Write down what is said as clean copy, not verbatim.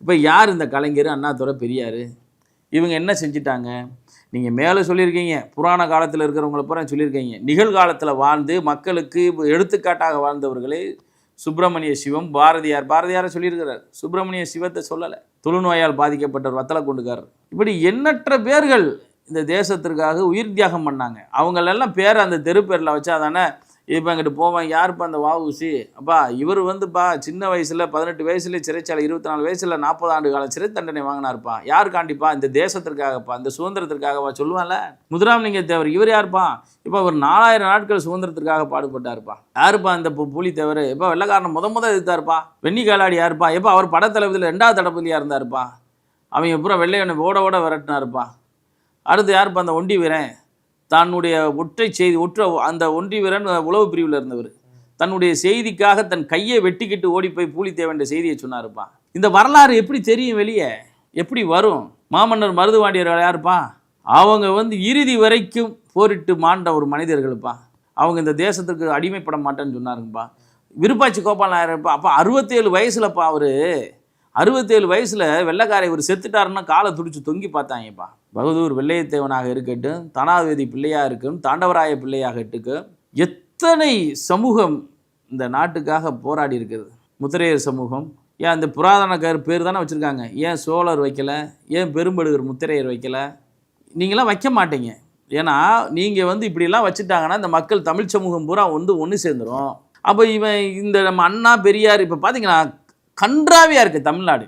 இப்போ யார் இந்த கலைஞர், அண்ணாதுரை, பெரியார், இவங்க என்ன செஞ்சிட்டாங்க? நீங்கள் மேலே சொல்லியிருக்கீங்க, புராண காலத்தில் இருக்கிறவங்கள பூரா சொல்லியிருக்கீங்க. நிகழ்காலத்தில் வாழ்ந்து மக்களுக்கு எடுத்துக்காட்டாக வாழ்ந்தவர்களே சுப்பிரமணிய சிவம், பாரதியார். பாரதியாரை சொல்லியிருக்கிறார், சுப்பிரமணிய சிவத்தை சொல்லலை. தொழுநோயால் பாதிக்கப்பட்டவர், வத்தலை கொண்டுக்காரர். இப்படி எண்ணற்ற பேர்கள் இந்த தேசத்திற்காக உயிர் தியாகம் பண்ணாங்க. அவங்களெல்லாம் பேரை அந்த தெரு பேரில் வச்சா தானே இப்போ அங்கிட்டு போவேன். யாருப்பா அந்த வஉசி? அப்பா இவர் வந்துப்பா சின்ன வயசில் 18 வயசுலேயே சிறைச்சாலை, 24 வயசில் 40 ஆண்டு காலம் சிறை தண்டனை வாங்கினார்ப்பா. யாருக்காண்டிப்பா? இந்த தேசத்திற்காகப்பா, இந்த சுதந்திரத்திற்காகப்பா சொல்லுவான்ல முத்துராமலிங்க தேவர். இவர் யாருப்பா? இப்போ அவர் 4000 நாட்கள் சுதந்திரத்திற்காக பாடுபட்டார்ப்பா. யாருப்பா இந்த புலித்தேவர்? இப்போ வெள்ளக்காரனை முத எதிர்த்தாருப்பா. வெண்ணி காலாடி யாருப்பா? எப்போ அவர் படத்தளபதியில் 2வது தளபதியாக இருந்தாருப்பா. அவங்க பூரா வெள்ளையனை ஓட விரட்டினாருப்பா. அடுத்து யாருப்பா? அந்த ஒண்டி வீரன். தன்னுடைய ஒற்றை செய்தி அந்த ஒன்றி வீரன் உளவு பிரிவில் இருந்தவர். தன்னுடைய செய்திக்காக தன் கையை வெட்டிக்கிட்டு ஓடி போய் பூலித்தேவன் செய்தியை சொன்னாருப்பா. இந்த வரலாறு எப்படி தெரியும்? வெளியே எப்படி வரும்? மாமன்னர் மருதுவாண்டியர்கள் யாருப்பா? அவங்க இறுதி வரைக்கும் போரிட்டு மாண்ட ஒரு மனிதர்களுப்பா. அவங்க இந்த தேசத்துக்கு அடிமைப்பட மாட்டேன்னு சொன்னாருங்கப்பா. விருப்பாச்சி கோபால் நாயர்ப்பா. அப்போ 67 வயசுலப்பா. அவர் 67 வயசில் வெள்ளைக்காரை ஒரு செத்துட்டாருன்னா காலை துடிச்சு தொங்கி பார்த்தாங்கப்பா. பகதூர் வெள்ளையத்தேவனாக இருக்கட்டும், தனாதிபதி பிள்ளையாக இருக்கட்டும், தாண்டவராய பிள்ளையாக இருக்கட்டும், எத்தனை சமூகம் இந்த நாட்டுக்காக போராடி இருக்கிறது. முத்திரையர் சமூகம். ஏன் அந்த புராதன பேர் தானே வச்சுருக்காங்க. ஏன் சோழர் வைக்கலை? ஏன் பெரும்படுகர் முத்திரையர் வைக்கலை? நீங்களாம் வைக்க மாட்டீங்க. ஏன்னா நீங்கள் இப்படிலாம் வச்சுட்டாங்கன்னா இந்த மக்கள் தமிழ் சமூகம் பூரா ஒன்று சேர்ந்துடும். அப்போ இவன் இந்த நம்ம அண்ணா பெரியார் இப்போ பார்த்தீங்கன்னா கன்றாவியாக இருக்குது தமிழ்நாடு.